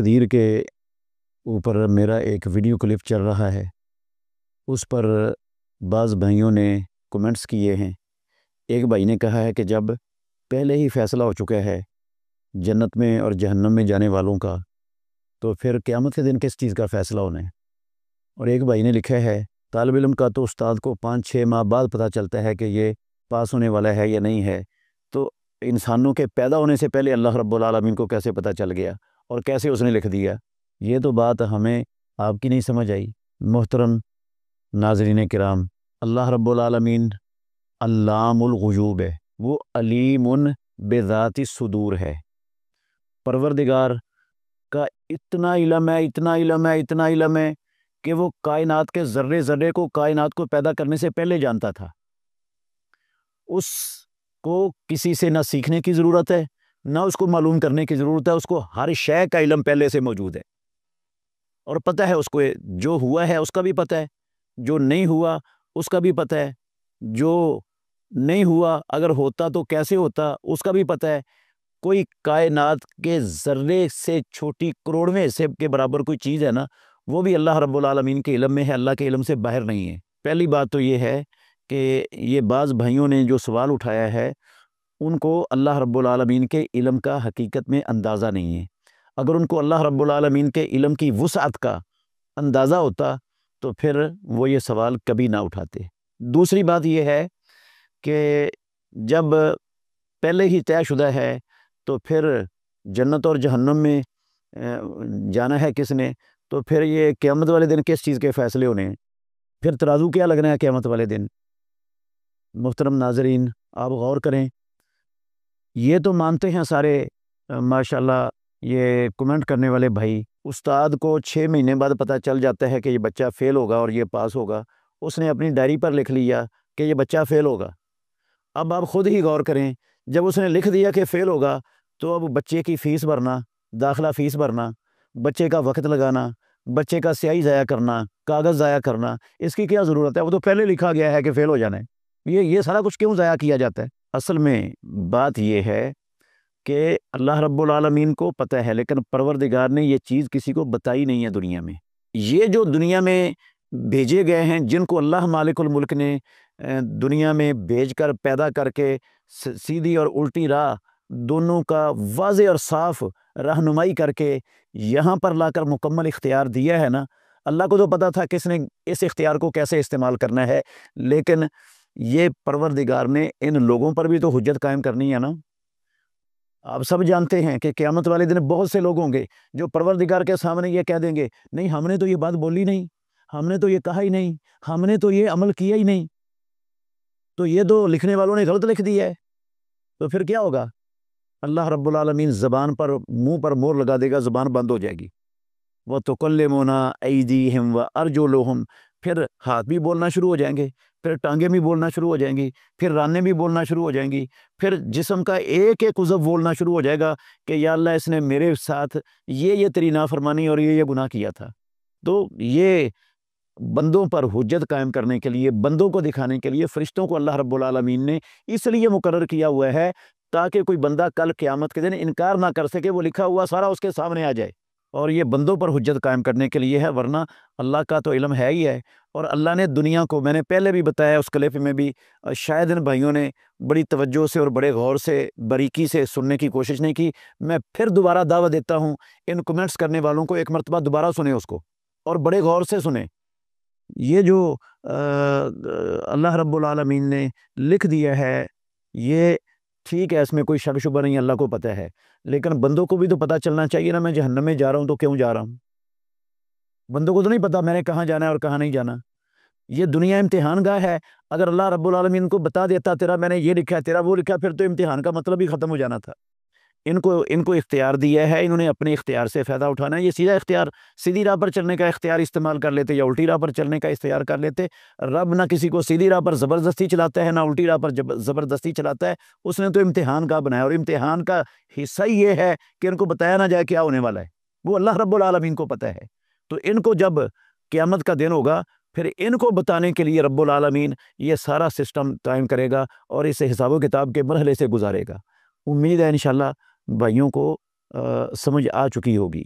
تقدیر کے اوپر میرا ایک ویڈیو کلپ چل رہا ہے، اس پر بعض بھائیوں نے کومنٹس کیے ہیں۔ ایک بھائی نے کہا ہے کہ جب پہلے ہی فیصلہ ہو چکا ہے جنت میں اور جہنم میں جانے والوں کا، تو پھر قیامت کے دن کس چیز کا فیصلہ ہونا ہے۔ اور ایک بھائی نے لکھا ہے طالب علم کا تو استاد کو 5-6 ماہ بعد پتہ چلتا ہے کہ یہ پاس ہونے والا ہے یا نہیں ہے، تو انسانوں کے پیدا ہونے سے پہلے اللہ رب العالمین کو کیسے پتہ چل گیا اور کیسے اس نے لکھ دیا؟ یہ تو بات ہمیں آپ کی نہیں سمجھ آئی۔ محترم ناظرین کرام، اللہ رب العالمین علام الغیوب ہے، وہ علیم بذات الصدور ہے۔ پروردگار کا اتنا علم ہے، اتنا علم ہے، اتنا علم ہے کہ وہ کائنات کے ذرے ذرے کو کائنات کو پیدا کرنے سے پہلے جانتا تھا۔ اس کو کسی سے نہ سیکھنے کی ضرورت ہے، نہ اس کو معلوم کرنے کی ضرورت ہے، اس کو ہر شے کا علم پہلے سے موجود ہے اور پتہ ہے اس کو، جو ہوا ہے اس کا بھی پتہ ہے، جو نہیں ہوا اس کا بھی پتہ ہے، جو نہیں ہوا اگر ہوتا تو کیسے ہوتا اس کا بھی پتہ ہے۔ کوئی کائنات کے ذرے سے چھوٹی کروڑویں حصے کے برابر کوئی چیز ہے نا، وہ بھی اللہ رب العالمین کے علم میں ہے، اللہ کے علم سے باہر نہیں ہے۔ پہلی بات تو یہ ہے کہ یہ بعض بھائیوں نے جو سوال اٹھایا ہے ان کو اللہ رب العالمین کے علم کا حقیقت میں اندازہ نہیں ہے۔ اگر ان کو اللہ رب العالمین کے علم کی وسعت کا اندازہ ہوتا تو پھر وہ یہ سوال کبھی نہ اٹھاتے۔ دوسری بات یہ ہے کہ جب پہلے ہی طے شدہ ہے تو پھر جنت اور جہنم میں جانا ہے کس نے، تو پھر یہ قیامت والے دن کس چیز کے فیصلے ہونے ہیں؟ پھر ترازو کیا لگنا ہے قیامت والے دن؟ محترم ناظرین، آپ غور کریں۔ یہ تو مانتے ہیں سارے ماشاءاللہ یہ کمنٹ کرنے والے بھائی، استاد کو 6 مہینے بعد پتہ چل جاتا ہے کہ یہ بچہ فیل ہوگا اور یہ پاس ہوگا، اس نے اپنی ڈائری پر لکھ لیا کہ یہ بچہ فیل ہوگا۔ اب آپ خود ہی غور کریں، جب اس نے لکھ دیا کہ فیل ہوگا تو اب بچے کی فیس بھرنا، داخلہ فیس بھرنا، بچے کا وقت لگانا، بچے کا سیاہی ضائع کرنا، کاغذ ضائع کرنا، اس کی کیا ضرورت ہے؟ وہ تو پہلے لکھا گیا ہے کہ فیل ہو جانا ہے۔ یہ سارا کچھ کیوں ضائع کیا جاتا ہے؟ اصل میں بات یہ ہے کہ اللہ رب العالمین کو پتہ ہے، لیکن پروردگار نے یہ چیز کسی کو بتائی نہیں ہے دنیا میں۔ یہ جو دنیا میں بھیجے گئے ہیں، جن کو اللہ مالک الملک نے دنیا میں بھیج کر پیدا کر کے سیدھی اور الٹی راہ دونوں کا واضح اور صاف رہنمائی کر کے یہاں پر لا کر مکمل اختیار دیا ہے نا، اللہ کو تو پتہ تھا کس نے اس اختیار کو کیسے استعمال کرنا ہے، لیکن یہ پروردگار نے ان لوگوں پر بھی تو حجت قائم کرنی ہے نا۔ آپ سب جانتے ہیں کہ قیامت والے دن بہت سے لوگ ہوں گے جو پروردگار کے سامنے یہ کہہ دیں گے، نہیں ہم نے تو یہ بات بولی نہیں، ہم نے تو یہ کہا ہی نہیں، ہم نے تو یہ عمل کیا ہی نہیں، تو یہ تو لکھنے والوں نے غلط لکھ دیا ہے۔ تو پھر کیا ہوگا؟ اللہ رب العالمین زبان پر، منہ پر مور لگا دے گا، زبان بند ہو جائے گی۔ وَتُكَلِّمُنَا أَيْدِيهِمْ وَأَرْجُلُهُمْ، پھر ہاتھ بھی بولنا شروع ہو جائیں گے، پھر ٹانگیں بھی بولنا شروع ہو جائیں گی، پھر رانیں بھی بولنا شروع ہو جائیں گی، پھر جسم کا ایک ایک عضو بولنا شروع ہو جائے گا کہ یا اللہ اس نے میرے ساتھ یہ تیری نافرمانی اور یہ گناہ کیا تھا۔ تو یہ بندوں پر حجت قائم کرنے کے لیے، بندوں کو دکھانے کے لیے فرشتوں کو اللہ رب العالمین نے اس لیے مقرر کیا ہوا ہے تاکہ کوئی بندہ کل قیامت کے دن انکار نہ کر سکے، وہ لکھا ہوا سارا اس کے سامنے آ جائے۔ اور یہ بندوں پر حجت قائم کرنے کے لیے ہے، ورنہ اللہ کا تو علم ہے ہی ہے۔ اور اللہ نے دنیا کو، میں نے پہلے بھی بتایا اس کلپ میں بھی، شاید ان بھائیوں نے بڑی توجہ سے اور بڑے غور سے باریکی سے سننے کی کوشش نہیں کی۔ میں پھر دوبارہ دعوت دیتا ہوں ان کمنٹس کرنے والوں کو ایک مرتبہ دوبارہ سنیں اس کو اور بڑے غور سے سنیں۔ یہ جو اللہ رب العالمین نے لکھ دیا ہے یہ ٹھیک ہے، اس میں کوئی شک شبہ نہیں، اللہ کو پتہ ہے، لیکن بندوں کو بھی تو پتہ چلنا چاہیے نا۔ میں جہنم میں جا رہا ہوں تو کیوں جا رہا ہوں؟ بندوں کو تو نہیں پتہ میں نے کہاں جانا ہے اور کہاں نہیں جانا۔ یہ دنیا امتحان گاہ ہے، اگر اللہ رب العالمین کو بتا دیتا تیرا میں نے یہ لکھا ہے، تیرا وہ لکھا، پھر تو امتحان کا مطلب ہی ختم ہو جانا تھا۔ ان کو اختیار دیا ہے، انہوں نے اپنے اختیار سے فائدہ اٹھانا ہے۔ یہ سیدھا اختیار، سیدھی راہ پر چلنے کا اختیار استعمال کر لیتے یا الٹی راہ پر چلنے کا اختیار کر لیتے۔ رب نہ کسی کو سیدھی راہ پر زبردستی چلاتا ہے، نہ الٹی راہ پر زبردستی چلاتا ہے، اس نے تو امتحان کا بنایا، اور امتحان کا حصہ ہی یہ ہے کہ ان کو بتایا نہ جائے کیا ہونے والا ہے، وہ اللہ رب العالمین کو پتہ ہے۔ تو ان کو جب قیامت کا دن ہوگا پھر ان کو بتانے کے لیے رب العالمین یہ سارا سسٹم قائم کرے گا اور اس حساب و کتاب کے مرحلے سے گزارے گا۔ امید ہے انشاءاللہ بھائیوں کو سمجھ آ چکی ہوگی۔